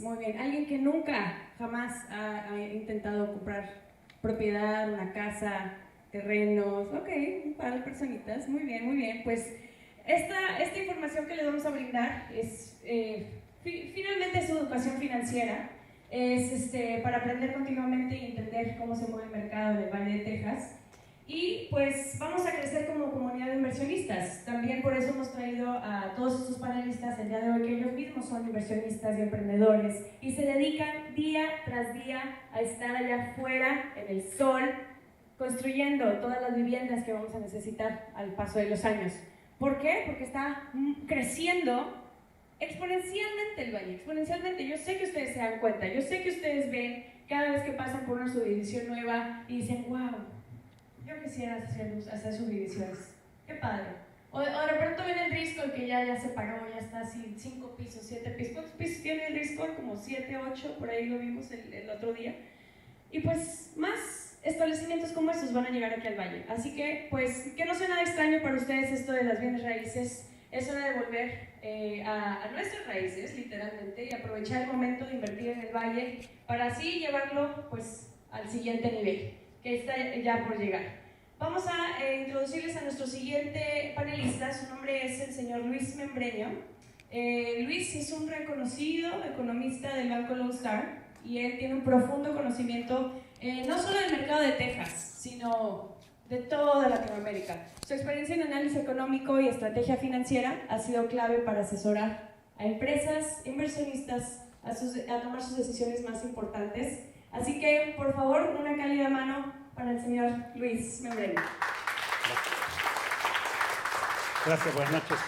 Muy bien, alguien que nunca, jamás ha intentado comprar propiedad, una casa, terrenos, ok, un par de personitas, muy bien, muy bien. Pues esta información que les vamos a brindar es, finalmente es educación financiera, es para aprender continuamente y entender cómo se mueve el mercado en el Valle de Texas. Y pues vamos a crecer como comunidad de inversionistas. También por eso hemos traído a todos estos panelistas el día de hoy, que ellos mismos son inversionistas y emprendedores y se dedican día tras día a estar allá afuera en el sol, construyendo todas las viviendas que vamos a necesitar al paso de los años. ¿Por qué? Porque está creciendo exponencialmente el valle, exponencialmente. Yo sé que ustedes se dan cuenta, yo sé que ustedes ven cada vez que pasan por una subdivisión nueva y dicen, wow, yo quisiera hacer subdivisiones. Qué padre. O de pronto ven el Driscoll que ya se paró, ya está así, 5 pisos, 7 pisos. ¿Cuántos pisos tiene el Driscoll? Como 7, 8, por ahí lo vimos el otro día. Y pues más establecimientos como estos van a llegar aquí al valle. Así que, pues, que no sea nada extraño para ustedes esto de las bienes raíces. Es hora de volver a nuestras raíces, literalmente, y aprovechar el momento de invertir en el valle para así llevarlo, pues, al siguiente nivel, que está ya por llegar. Vamos a introducirles a nuestro siguiente panelista. Su nombre es el señor Luis Membreño. Luis es un reconocido economista del Banco Lone Star y él tiene un profundo conocimiento no solo del mercado de Texas, sino de toda Latinoamérica. Su experiencia en análisis económico y estrategia financiera ha sido clave para asesorar a empresas, inversionistas, a tomar sus decisiones más importantes. Así que, por favor, una cálida mano para el señor Luis Membreño. Gracias, buenas noches.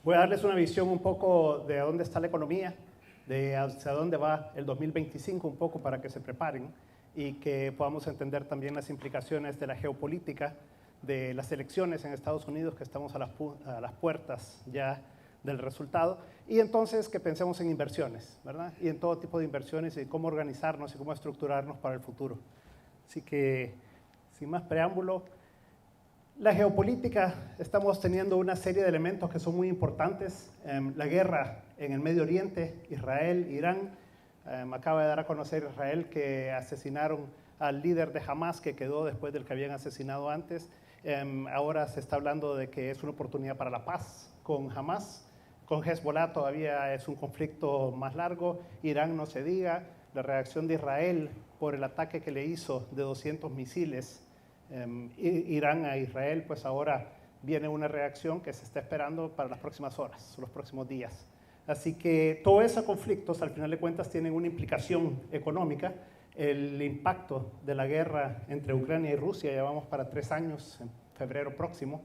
Voy a darles una visión un poco de dónde está la economía, de hacia dónde va el 2025, un poco para que se preparen y que podamos entender también las implicaciones de la geopolítica, de las elecciones en Estados Unidos, que estamos a las puertas ya del resultado, y entonces que pensemos en inversiones, ¿verdad? Y en todo tipo de inversiones y cómo organizarnos y cómo estructurarnos para el futuro. Así que, sin más preámbulo, la geopolítica, estamos teniendo una serie de elementos que son muy importantes. La guerra en el Medio Oriente, Israel, Irán. Acaba de dar a conocer Israel que asesinaron al líder de Hamas, que quedó después del que habían asesinado antes. Ahora se está hablando de que es una oportunidad para la paz con Hamas. Con Hezbollah todavía es un conflicto más largo. Irán no se diga. La reacción de Israel por el ataque que le hizo de 200 misiles Irán a Israel, pues ahora viene una reacción que se está esperando para las próximas horas, los próximos días. Así que todos esos conflictos, al final de cuentas, tienen una implicación económica. El impacto de la guerra entre Ucrania y Rusia, ya vamos para 3 años, en febrero próximo,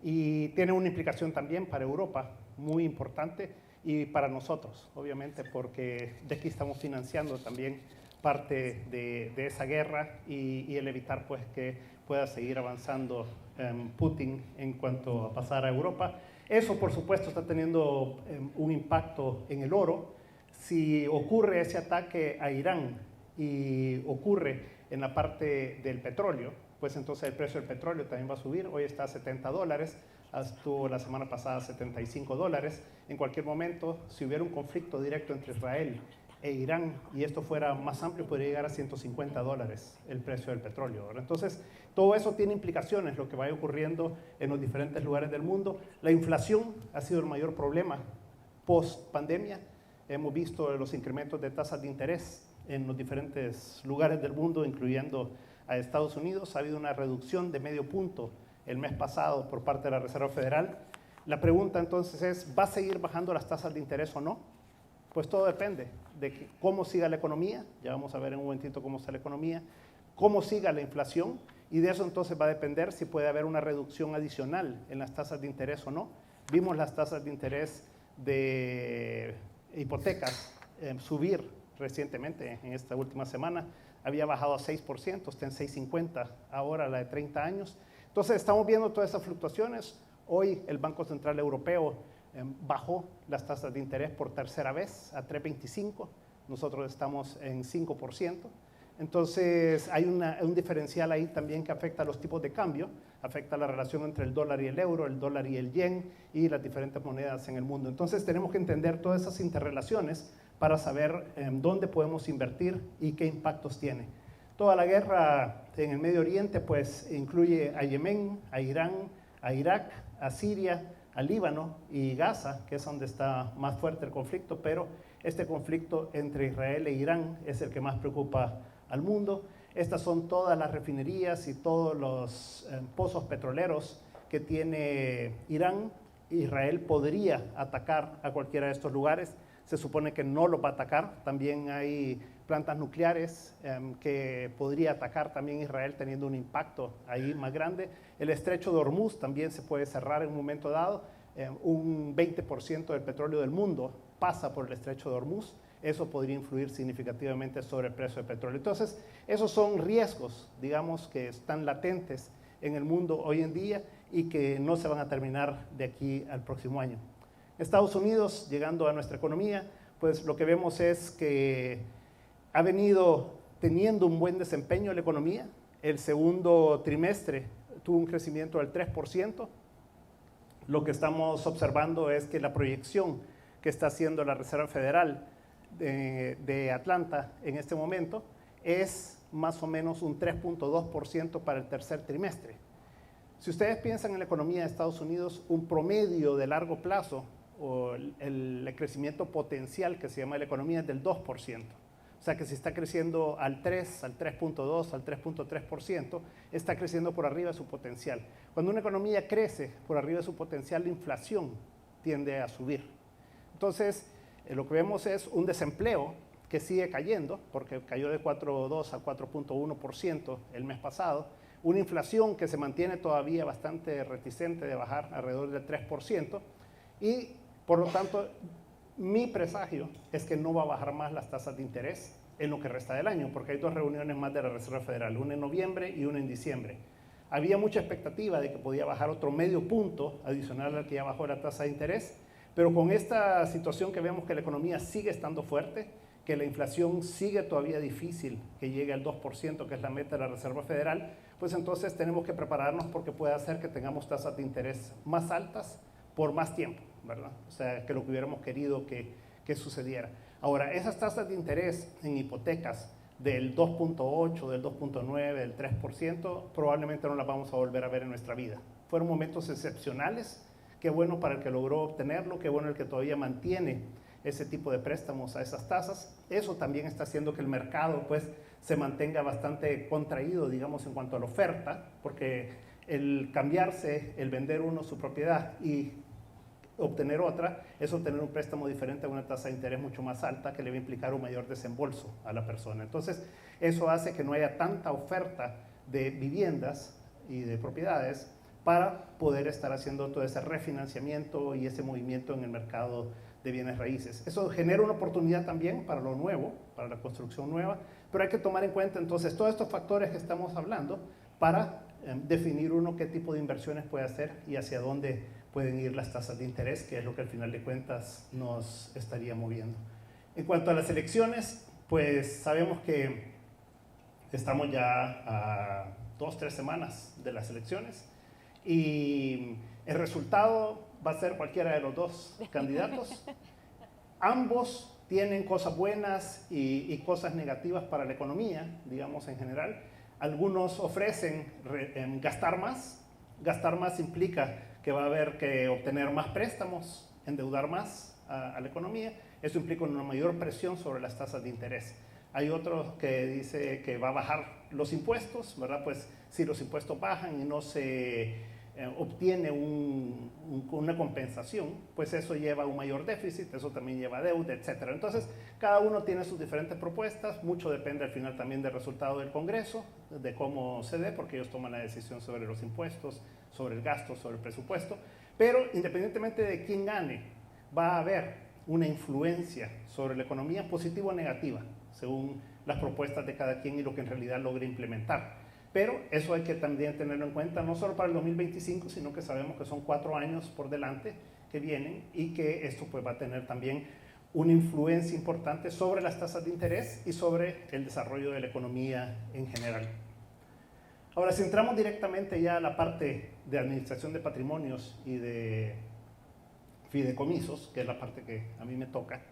y tiene una implicación también para Europa, muy importante, y para nosotros, obviamente, porque de aquí estamos financiando también parte de esa guerra y el evitar pues que pueda seguir avanzando Putin en cuanto a pasar a Europa. Eso, por supuesto, está teniendo un impacto en el oro. Si ocurre ese ataque a Irán y ocurre en la parte del petróleo, pues entonces el precio del petróleo también va a subir. Hoy está a $70, estuvo la semana pasada a $75. En cualquier momento, si hubiera un conflicto directo entre Israel e Irán, y esto fuera más amplio, podría llegar a $150 el precio del petróleo, ¿verdad? Entonces, todo eso tiene implicaciones, lo que vaya ocurriendo en los diferentes lugares del mundo. La inflación ha sido el mayor problema post-pandemia. Hemos visto los incrementos de tasas de interés en los diferentes lugares del mundo, incluyendo a Estados Unidos. Ha habido una reducción de medio punto el mes pasado por parte de la Reserva Federal. La pregunta entonces es, ¿va a seguir bajando las tasas de interés o no? Pues todo depende de cómo siga la economía, ya vamos a ver en un momentito cómo está la economía, cómo siga la inflación, y de eso entonces va a depender si puede haber una reducción adicional en las tasas de interés o no. Vimos las tasas de interés de hipotecas subir recientemente, en esta última semana, había bajado a 6%, está en 6.50 ahora la de 30 años. Entonces estamos viendo todas esas fluctuaciones. Hoy el Banco Central Europeo bajó las tasas de interés por tercera vez a 3.25, nosotros estamos en 5%. Entonces hay un diferencial ahí también que afecta a los tipos de cambio. afecta la relación entre el dólar y el euro, el dólar y el yen y las diferentes monedas en el mundo. Entonces tenemos que entender todas esas interrelaciones para saber dónde podemos invertir y qué impactos tiene. Toda la guerra en el Medio Oriente pues incluye a Yemen, a Irán, a Irak, a Siria, a Líbano y Gaza, que es donde está más fuerte el conflicto, pero este conflicto entre Israel e Irán es el que más preocupa al mundo. Estas son todas las refinerías y todos los pozos petroleros que tiene Irán. Israel podría atacar a cualquiera de estos lugares. Se supone que no lo va a atacar. También hay plantas nucleares que podría atacar también Israel teniendo un impacto ahí más grande. El estrecho de Hormuz también se puede cerrar en un momento dado. Un 20% del petróleo del mundo pasa por el estrecho de Hormuz. Eso podría influir significativamente sobre el precio del petróleo. Entonces, esos son riesgos, digamos, que están latentes en el mundo hoy en día y que no se van a terminar de aquí al próximo año. Estados Unidos, llegando a nuestra economía, pues lo que vemos es que ha venido teniendo un buen desempeño en la economía. El segundo trimestre tuvo un crecimiento del 3%. Lo que estamos observando es que la proyección que está haciendo la Reserva Federal de Atlanta en este momento es más o menos un 3.2% para el tercer trimestre. Si ustedes piensan en la economía de Estados Unidos, un promedio de largo plazo o el crecimiento potencial que se llama la economía es del 2%. O sea que si está creciendo al 3, al 3.2, al 3.3%, está creciendo por arriba de su potencial. Cuando una economía crece por arriba de su potencial, la inflación tiende a subir. Entonces, lo que vemos es un desempleo que sigue cayendo, porque cayó de 4.2 a 4.1% el mes pasado, una inflación que se mantiene todavía bastante reticente de bajar alrededor del 3%, y por lo tanto, mi presagio es que no va a bajar más las tasas de interés en lo que resta del año, porque hay dos reuniones más de la Reserva Federal, una en noviembre y una en diciembre. Había mucha expectativa de que podía bajar otro medio punto adicional al que ya bajó la tasa de interés, pero con esta situación que vemos que la economía sigue estando fuerte, que la inflación sigue todavía difícil, que llegue al 2%, que es la meta de la Reserva Federal, pues entonces tenemos que prepararnos porque puede hacer que tengamos tasas de interés más altas por más tiempo, ¿verdad? O sea, que lo que hubiéramos querido que sucediera. Ahora, esas tasas de interés en hipotecas del 2.8, del 2.9, del 3%, probablemente no las vamos a volver a ver en nuestra vida. Fueron momentos excepcionales. Qué bueno para el que logró obtenerlo, qué bueno el que todavía mantiene ese tipo de préstamos a esas tasas. Eso también está haciendo que el mercado pues, se mantenga bastante contraído, digamos, en cuanto a la oferta, porque el cambiarse, el vender uno su propiedad y obtener otra, es obtener un préstamo diferente a una tasa de interés mucho más alta que le va a implicar un mayor desembolso a la persona. Entonces, eso hace que no haya tanta oferta de viviendas y de propiedades para poder estar haciendo todo ese refinanciamiento y ese movimiento en el mercado de bienes raíces. Eso genera una oportunidad también para lo nuevo, para la construcción nueva, pero hay que tomar en cuenta entonces todos estos factores que estamos hablando para definir uno qué tipo de inversiones puede hacer y hacia dónde pueden ir las tasas de interés, que es lo que al final de cuentas nos estaría moviendo. En cuanto a las elecciones, pues sabemos que estamos ya a 2-3 semanas de las elecciones y el resultado va a ser cualquiera de los dos candidatos. Ambos tienen cosas buenas y cosas negativas para la economía, digamos en general. Algunos ofrecen gastar más. Gastar más implica que va a haber que obtener más préstamos, endeudar más a la economía. Eso implica una mayor presión sobre las tasas de interés. Hay otro que dice que va a bajar los impuestos, ¿verdad? Pues si los impuestos bajan y no se obtiene una compensación, pues eso lleva a un mayor déficit, eso también lleva a deuda, etc. Entonces, cada uno tiene sus diferentes propuestas, mucho depende al final también del resultado del Congreso, de cómo se dé, porque ellos toman la decisión sobre los impuestos, sobre el gasto, sobre el presupuesto, pero independientemente de quién gane, va a haber una influencia sobre la economía positiva o negativa, según las propuestas de cada quien y lo que en realidad logre implementar. Pero eso hay que también tenerlo en cuenta, no solo para el 2025, sino que sabemos que son 4 años por delante que vienen y que esto pues va a tener también una influencia importante sobre las tasas de interés y sobre el desarrollo de la economía en general. Ahora, si entramos directamente ya a la parte de administración de patrimonios y de fideicomisos, que es la parte que a mí me toca,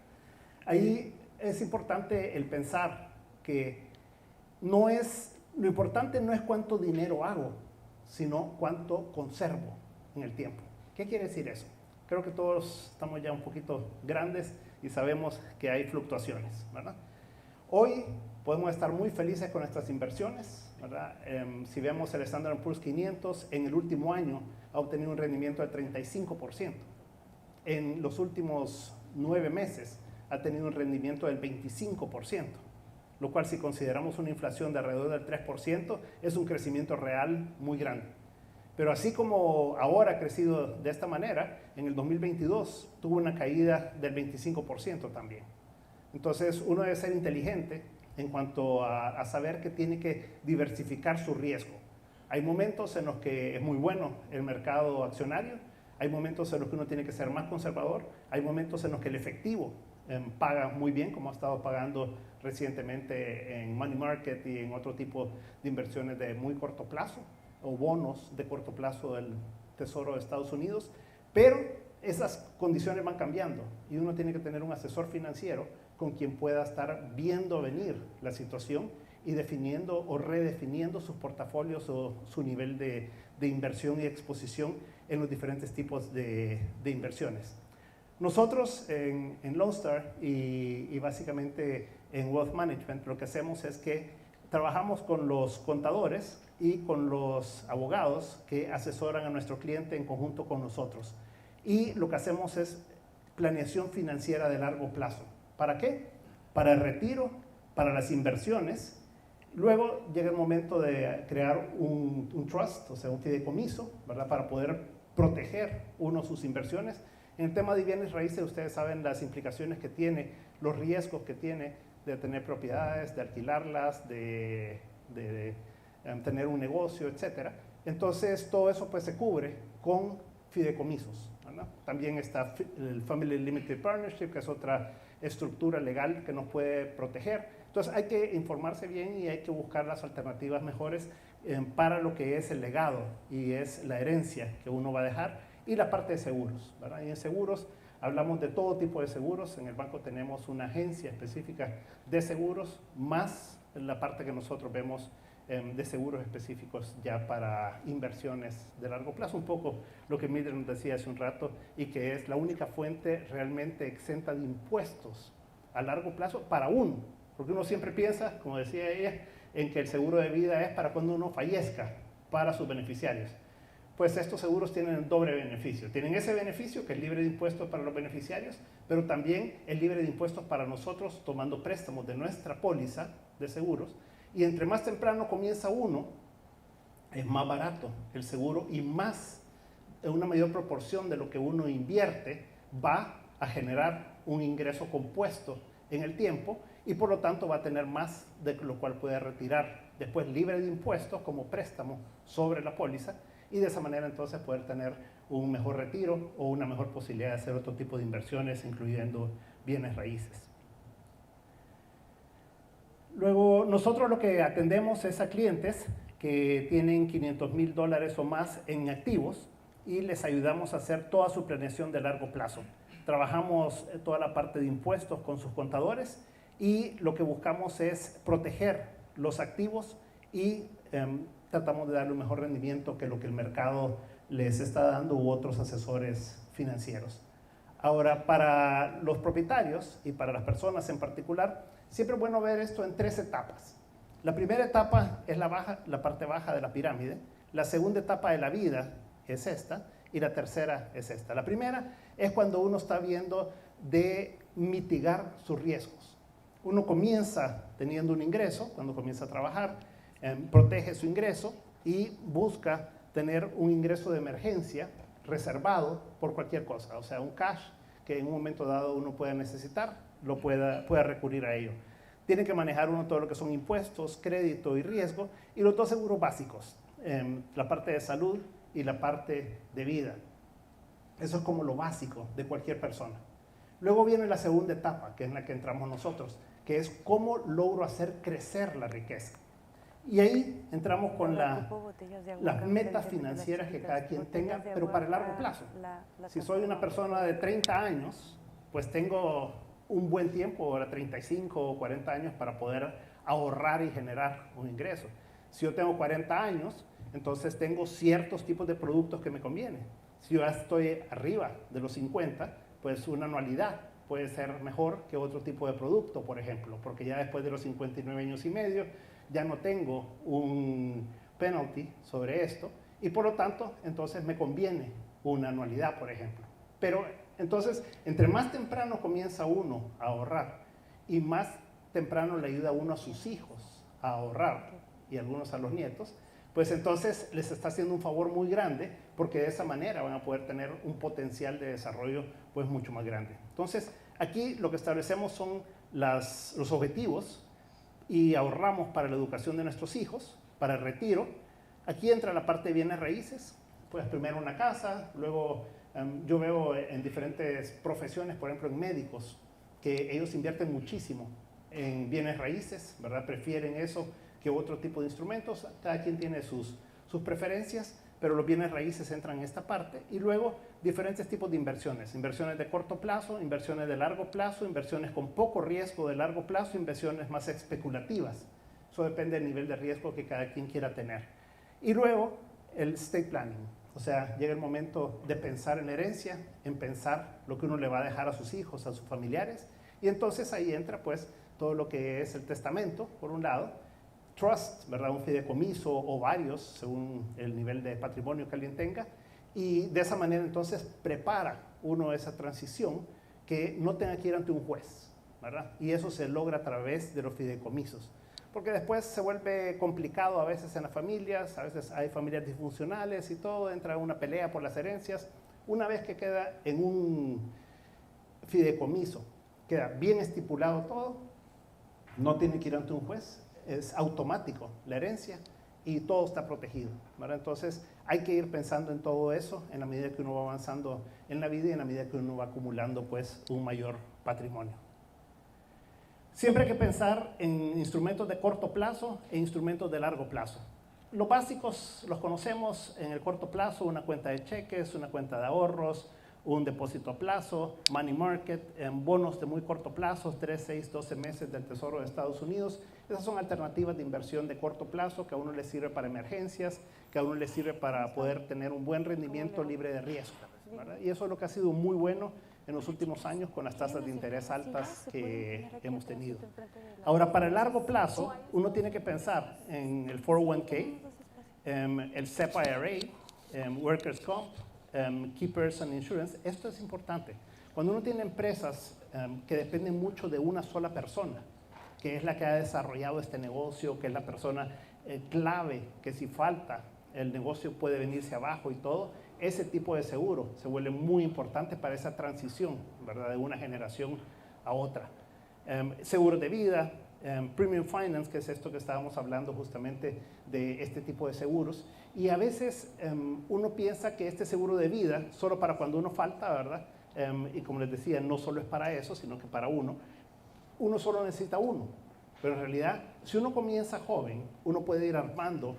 ahí es importante el pensar que lo importante no es cuánto dinero hago, sino cuánto conservo en el tiempo. ¿Qué quiere decir eso? Creo que todos estamos ya un poquito grandes y sabemos que hay fluctuaciones, ¿verdad? Hoy podemos estar muy felices con nuestras inversiones, ¿verdad? Si vemos el Standard & Poor's 500, en el último año ha obtenido un rendimiento de 35%. En los últimos 9 meses ha tenido un rendimiento del 25%, lo cual, si consideramos una inflación de alrededor del 3%, es un crecimiento real muy grande. Pero así como ahora ha crecido de esta manera, en el 2022 tuvo una caída del 25% también. Entonces, uno debe ser inteligente en cuanto a saber que tiene que diversificar su riesgo. Hay momentos en los que es muy bueno el mercado accionario, hay momentos en los que uno tiene que ser más conservador, hay momentos en los que el efectivo paga muy bien, como ha estado pagando recientemente en money market y en otro tipo de inversiones de muy corto plazo, o bonos de corto plazo del Tesoro de Estados Unidos, pero esas condiciones van cambiando y uno tiene que tener un asesor financiero con quien pueda estar viendo venir la situación y definiendo o redefiniendo sus portafolios o su nivel de inversión y exposición en los diferentes tipos de inversiones. Nosotros en Lone Star y básicamente en Wealth Management lo que hacemos es que trabajamos con los contadores y con los abogados que asesoran a nuestro cliente en conjunto con nosotros. Y lo que hacemos es planeación financiera de largo plazo. ¿Para qué? Para el retiro, para las inversiones. Luego llega el momento de crear un trust, o sea, un fideicomiso, ¿verdad? Para poder proteger uno sus inversiones. En el tema de bienes raíces, ustedes saben las implicaciones que tiene, los riesgos que tiene de tener propiedades, de alquilarlas, de tener un negocio, etc. Entonces, todo eso pues se cubre con fideicomisos, ¿verdad? También está el Family Limited Partnership, que es otra estructura legal que nos puede proteger. Entonces, hay que informarse bien y hay que buscar las alternativas mejores para lo que es el legado y es la herencia que uno va a dejar, y la parte de seguros, ¿verdad? Y en seguros hablamos de todo tipo de seguros. En el banco tenemos una agencia específica de seguros, más la parte que nosotros vemos de seguros específicos ya para inversiones de largo plazo. Un poco lo que Mildred nos decía hace un rato, y que es la única fuente realmente exenta de impuestos a largo plazo para uno. Porque uno siempre piensa, como decía ella, en que el seguro de vida es para cuando uno fallezca, para sus beneficiarios. Pues estos seguros tienen el doble beneficio. Tienen ese beneficio que es libre de impuestos para los beneficiarios, pero también es libre de impuestos para nosotros tomando préstamos de nuestra póliza de seguros. Y entre más temprano comienza uno, es más barato el seguro y más, una mayor proporción de lo que uno invierte va a generar un ingreso compuesto en el tiempo, y por lo tanto va a tener más de lo cual puede retirar después libre de impuestos como préstamo sobre la póliza, y de esa manera entonces poder tener un mejor retiro o una mejor posibilidad de hacer otro tipo de inversiones, incluyendo bienes raíces. Luego, nosotros lo que atendemos es a clientes que tienen $500,000 o más en activos y les ayudamos a hacer toda su planeación de largo plazo. Trabajamos toda la parte de impuestos con sus contadores y lo que buscamos es proteger los activos y tratamos de darle un mejor rendimiento que lo que el mercado les está dando u otros asesores financieros. Ahora, para los propietarios y para las personas en particular, siempre es bueno ver esto en 3 etapas. La primera etapa es la parte baja de la pirámide, la segunda etapa de la vida es esta, y la tercera es esta. La primera es cuando uno está viendo de mitigar sus riesgos. Uno comienza teniendo un ingreso, cuando comienza a trabajar, protege su ingreso y busca tener un ingreso de emergencia reservado por cualquier cosa, o sea, un cash que en un momento dado uno pueda necesitar, pueda recurrir a ello. Tiene que manejar uno todo lo que son impuestos, crédito y riesgo, y los 2 seguros básicos, la parte de salud y la parte de vida. Eso es como lo básico de cualquier persona. Luego viene la segunda etapa, que es en la que entramos nosotros, que es cómo logro hacer crecer la riqueza. Y ahí entramos con las metas financieras que cada quien tenga, pero para el largo plazo. Si soy una persona de 30 años, pues tengo un buen tiempo, ahora 35 o 40 años, para poder ahorrar y generar un ingreso. Si yo tengo 40 años, entonces tengo ciertos tipos de productos que me convienen. Si yo ya estoy arriba de los 50, pues una anualidad puede ser mejor que otro tipo de producto, por ejemplo, porque ya después de los 59 años y medio ya no tengo un penalty sobre esto y por lo tanto entonces me conviene una anualidad, por ejemplo. Pero entonces, entre más temprano comienza uno a ahorrar y más temprano le ayuda uno a sus hijos a ahorrar y algunos a los nietos, pues entonces les está haciendo un favor muy grande, porque de esa manera van a poder tener un potencial de desarrollo pues mucho más grande. Entonces, aquí lo que establecemos son los objetivos y ahorramos para la educación de nuestros hijos, para el retiro. Aquí entra la parte de bienes raíces, pues primero una casa, luego yo veo en diferentes profesiones, por ejemplo en médicos, que ellos invierten muchísimo en bienes raíces, ¿verdad? Prefieren eso que otro tipo de instrumentos. Cada quien tiene sus preferencias, pero los bienes raíces entran en esta parte. Y luego diferentes tipos de inversiones. Inversiones de corto plazo, inversiones de largo plazo, inversiones con poco riesgo de largo plazo, inversiones más especulativas. Eso depende del nivel de riesgo que cada quien quiera tener. Y luego el estate planning. O sea, llega el momento de pensar en herencia, en pensar lo que uno le va a dejar a sus hijos, a sus familiares. Y entonces ahí entra pues todo lo que es el testamento, por un lado, trust, ¿verdad? Un fideicomiso o varios, según el nivel de patrimonio que alguien tenga, y de esa manera entonces prepara uno esa transición que no tenga que ir ante un juez, ¿verdad? Y eso se logra a través de los fideicomisos, porque después se vuelve complicado a veces en las familias, a veces hay familias disfuncionales y todo, entra una pelea por las herencias. Una vez que queda en un fideicomiso, queda bien estipulado todo, no tiene que ir ante un juez, es automático la herencia y todo está protegido, ¿verdad? Entonces hay que ir pensando en todo eso en la medida que uno va avanzando en la vida y en la medida que uno va acumulando pues un mayor patrimonio. Siempre hay que pensar en instrumentos de corto plazo e instrumentos de largo plazo. Los básicos los conocemos en el corto plazo: una cuenta de cheques, una cuenta de ahorros, un depósito a plazo, money market, bonos de muy corto plazo, 3, 6, 12 meses del Tesoro de Estados Unidos. Esas son alternativas de inversión de corto plazo que a uno le sirve para emergencias, que a uno le sirve para poder tener un buen rendimiento libre de riesgo, ¿verdad? Y eso es lo que ha sido muy bueno en los últimos años con las tasas de interés altas que hemos tenido. Ahora, para el largo plazo, uno tiene que pensar en el 401k, el SEP IRA, Workers' Comp, Key Person Insurance. Esto es importante. Cuando uno tiene empresas que dependen mucho de una sola persona, que es la que ha desarrollado este negocio, que es la persona clave, que si falta el negocio puede venirse abajo y todo, ese tipo de seguro se vuelve muy importante para esa transición, ¿verdad? De una generación a otra. Seguros de vida, premium finance, que es esto que estábamos hablando justamente de este tipo de seguros. Y a veces uno piensa que este seguro de vida, solo para cuando uno falta, ¿verdad? Y como les decía, no solo es para eso, sino que para uno solo necesita uno. Pero en realidad, si uno comienza joven, uno puede ir armando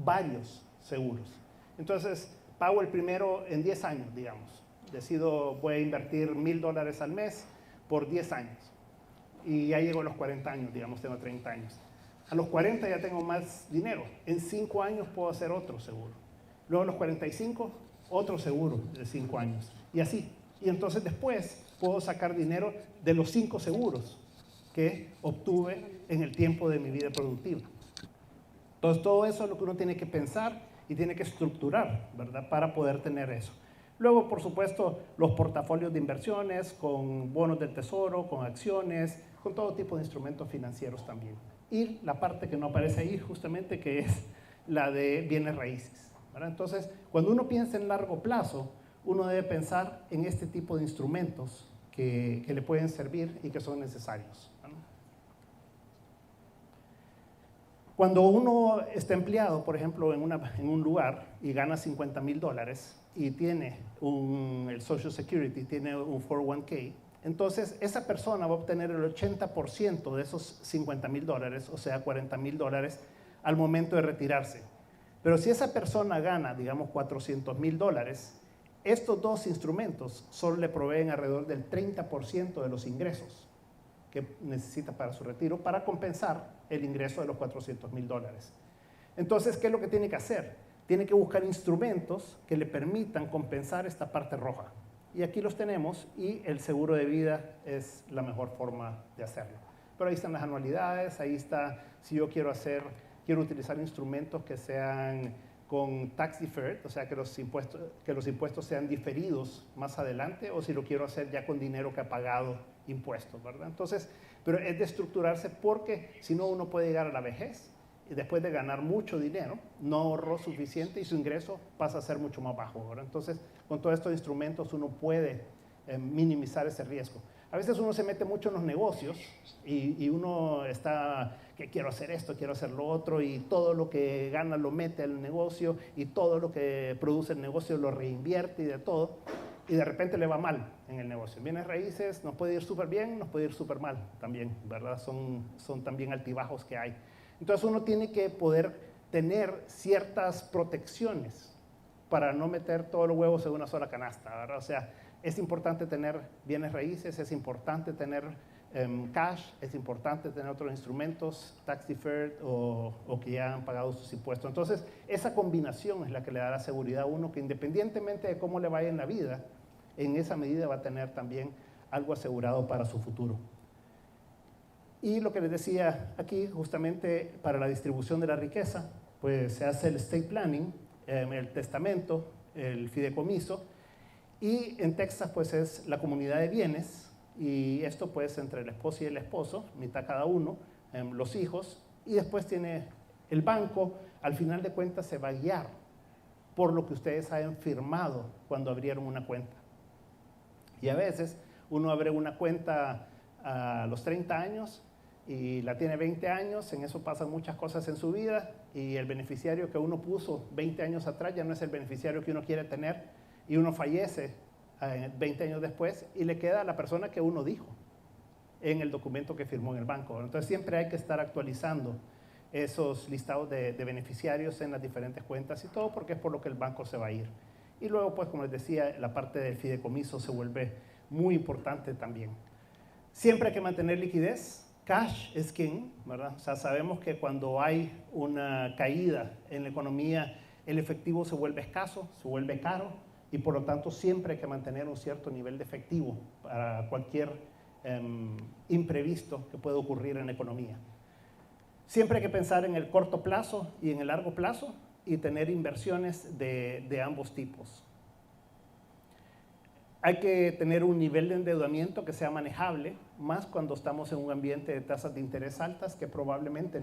varios seguros. Entonces, pago el primero en 10 años, digamos. Decido, voy a invertir $1,000 al mes por 10 años. Y ya llego a los 40 años, digamos, tengo 30 años. A los 40 ya tengo más dinero. En 5 años puedo hacer otro seguro. Luego a los 45, otro seguro de 5 años. Y así. Y entonces después puedo sacar dinero de los 5 seguros que obtuve en el tiempo de mi vida productiva. Entonces todo eso es lo que uno tiene que pensar y tiene que estructurar, ¿verdad? Para poder tener eso. Luego, por supuesto, los portafolios de inversiones con bonos del tesoro, con acciones, con todo tipo de instrumentos financieros también. Y la parte que no aparece ahí justamente, que es la de bienes raíces, ¿verdad? Entonces, cuando uno piensa en largo plazo, uno debe pensar en este tipo de instrumentos que le pueden servir y que son necesarios, ¿no? Cuando uno está empleado, por ejemplo, en un lugar y gana $50,000 y tiene el Social Security, tiene un 401k, entonces esa persona va a obtener el 80% de esos $50,000, o sea, $40,000 al momento de retirarse. Pero si esa persona gana, digamos, $400,000, estos dos instrumentos solo le proveen alrededor del 30% de los ingresos que necesita para su retiro, para compensar el ingreso de los $400,000. Entonces, ¿qué es lo que tiene que hacer? Tiene que buscar instrumentos que le permitan compensar esta parte roja. Y aquí los tenemos, y el seguro de vida es la mejor forma de hacerlo. Pero ahí están las anualidades, ahí está, si yo quiero utilizar instrumentos que sean con tax deferred, o sea, que los impuestos sean diferidos más adelante, o si lo quiero hacer ya con dinero que ha pagado impuestos, ¿verdad? Entonces, pero es de estructurarse, porque si no, uno puede llegar a la vejez y después de ganar mucho dinero, no ahorró suficiente y su ingreso pasa a ser mucho más bajo, ¿verdad? Entonces, con todos estos instrumentos uno puede minimizar ese riesgo. A veces uno se mete mucho en los negocios y uno está, que quiero hacer esto, quiero hacer lo otro, y todo lo que gana lo mete al negocio, y todo lo que produce el negocio lo reinvierte y de todo, y de repente le va mal en el negocio. Bienes raíces nos puede ir súper bien, nos puede ir súper mal también, ¿verdad? Son también altibajos que hay. Entonces uno tiene que poder tener ciertas protecciones para no meter todos los huevos en una sola canasta, ¿verdad? O sea, es importante tener bienes raíces, es importante tener cash, es importante tener otros instrumentos, tax deferred o que ya han pagado sus impuestos. Entonces, esa combinación es la que le da la seguridad a uno, que independientemente de cómo le vaya en la vida, en esa medida va a tener también algo asegurado para su futuro. Y lo que les decía aquí, justamente para la distribución de la riqueza, pues se hace el estate planning, el testamento, el fideicomiso, y en Texas pues es la comunidad de bienes, y esto pues entre el esposo y el esposo, mitad cada uno, los hijos, y después tiene el banco. Al final de cuentas se va a guiar por lo que ustedes hayan firmado cuando abrieron una cuenta. Y a veces uno abre una cuenta a los 30 años y la tiene 20 años, en eso pasan muchas cosas en su vida, y el beneficiario que uno puso 20 años atrás ya no es el beneficiario que uno quiere tener, y uno fallece 20 años después y le queda a la persona que uno dijo en el documento que firmó en el banco. Entonces siempre hay que estar actualizando esos listados de beneficiarios en las diferentes cuentas y todo, porque es por lo que el banco se va a ir. Y luego, pues como les decía, la parte del fideicomiso se vuelve muy importante también. Siempre hay que mantener liquidez. Cash es king, ¿verdad? O sea, sabemos que cuando hay una caída en la economía, el efectivo se vuelve escaso, se vuelve caro, y por lo tanto siempre hay que mantener un cierto nivel de efectivo para cualquier imprevisto que pueda ocurrir en la economía. Siempre hay que pensar en el corto plazo y en el largo plazo, y tener inversiones de ambos tipos. Hay que tener un nivel de endeudamiento que sea manejable, más cuando estamos en un ambiente de tasas de interés altas, que probablemente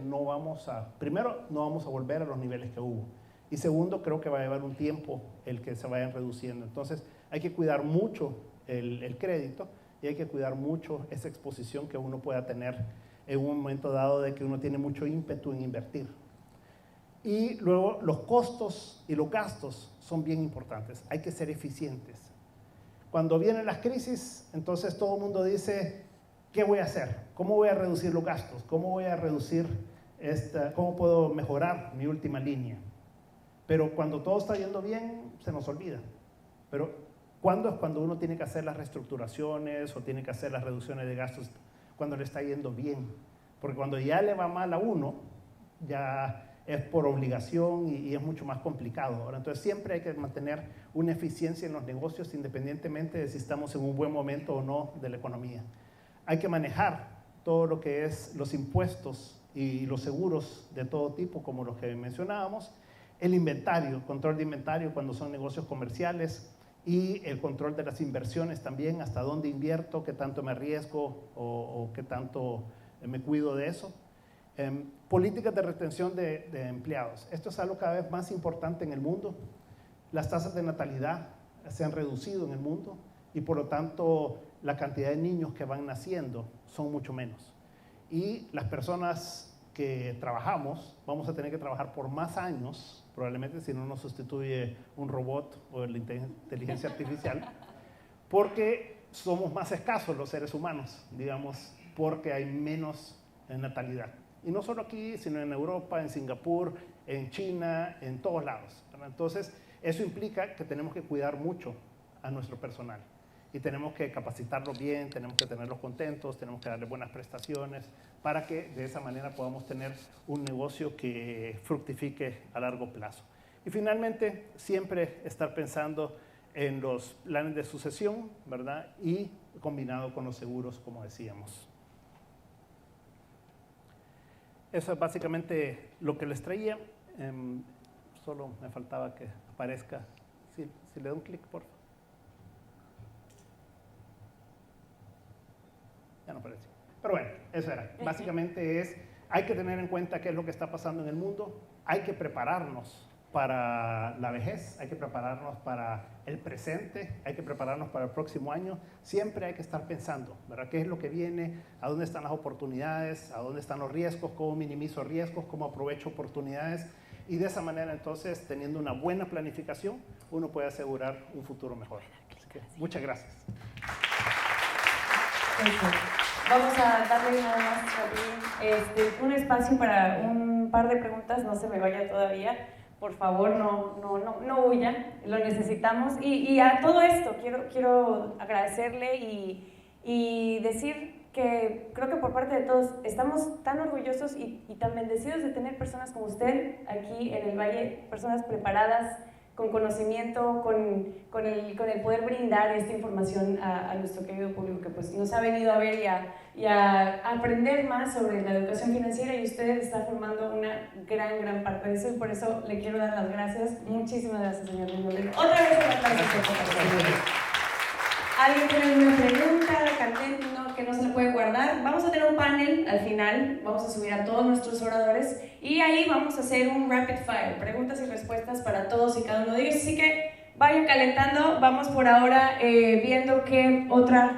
primero, no vamos a volver a los niveles que hubo. Y segundo, creo que va a llevar un tiempo el que se vayan reduciendo. Entonces, hay que cuidar mucho el crédito, y hay que cuidar mucho esa exposición que uno pueda tener en un momento dado de que uno tiene mucho ímpetu en invertir. Y luego, los costos y los gastos son bien importantes. Hay que ser eficientes. Cuando vienen las crisis, entonces todo el mundo dice, ¿qué voy a hacer? ¿Cómo voy a reducir los gastos? ¿Cómo voy a reducir cómo puedo mejorar mi última línea? Pero cuando todo está yendo bien, se nos olvida. Pero ¿cuándo es cuando uno tiene que hacer las reestructuraciones o tiene que hacer las reducciones de gastos? Cuando le está yendo bien. Porque cuando ya le va mal a uno, ya es por obligación y es mucho más complicado. Ahora, entonces siempre hay que mantener una eficiencia en los negocios, independientemente de si estamos en un buen momento o no de la economía. Hay que manejar todo lo que es los impuestos y los seguros de todo tipo, como los que mencionábamos, el inventario, control de inventario cuando son negocios comerciales, y el control de las inversiones también, hasta dónde invierto, qué tanto me arriesgo o qué tanto me cuido de eso. Políticas de retención de empleados. Esto es algo cada vez más importante en el mundo. Las tasas de natalidad se han reducido en el mundo, y por lo tanto la cantidad de niños que van naciendo son mucho menos. Y las personas que trabajamos vamos a tener que trabajar por más años, probablemente, si no nos sustituye un robot o la inteligencia artificial, porque somos más escasos los seres humanos, digamos, porque hay menos natalidad. Y no solo aquí, sino en Europa, en Singapur, en China, en todos lados, ¿verdad? Entonces, eso implica que tenemos que cuidar mucho a nuestro personal. Y tenemos que capacitarlos bien, tenemos que tenerlos contentos, tenemos que darles buenas prestaciones para que de esa manera podamos tener un negocio que fructifique a largo plazo. Y finalmente, siempre estar pensando en los planes de sucesión, ¿verdad? Y combinado con los seguros, como decíamos. Eso es básicamente lo que les traía. Solo me faltaba que aparezca. Si le doy un clic, por favor. Ya no apareció. Pero bueno, eso era. Básicamente hay que tener en cuenta qué es lo que está pasando en el mundo, hay que prepararnos para la vejez, hay que prepararnos para el presente, hay que prepararnos para el próximo año. Siempre hay que estar pensando, ¿verdad? ¿Qué es lo que viene? ¿A dónde están las oportunidades? ¿A dónde están los riesgos? ¿Cómo minimizo riesgos? ¿Cómo aprovecho oportunidades? Y de esa manera, entonces, teniendo una buena planificación, uno puede asegurar un futuro mejor. Así que, muchas gracias. Vamos a darle nada más un espacio para un par de preguntas, no se me vaya todavía, por favor no huyan, lo necesitamos. Y a todo esto quiero agradecerle y decir que creo que por parte de todos estamos tan orgullosos y tan bendecidos de tener personas como usted aquí en el Valle, personas preparadas, con conocimiento, con el poder brindar esta información a nuestro querido público que pues, nos ha venido a ver y a aprender más sobre la educación financiera, y usted está formando una gran parte de eso, y por eso le quiero dar las gracias. Muchísimas gracias, señor Molero. Otra vez un aplauso. ¿Alguien tiene alguna pregunta candente que no se le puede guardar? Vamos a tener un panel al final, vamos a subir a todos nuestros oradores y ahí vamos a hacer un rapid fire, preguntas y respuestas para todos y cada uno de ellos. Así que vayan calentando, vamos por ahora viendo qué otra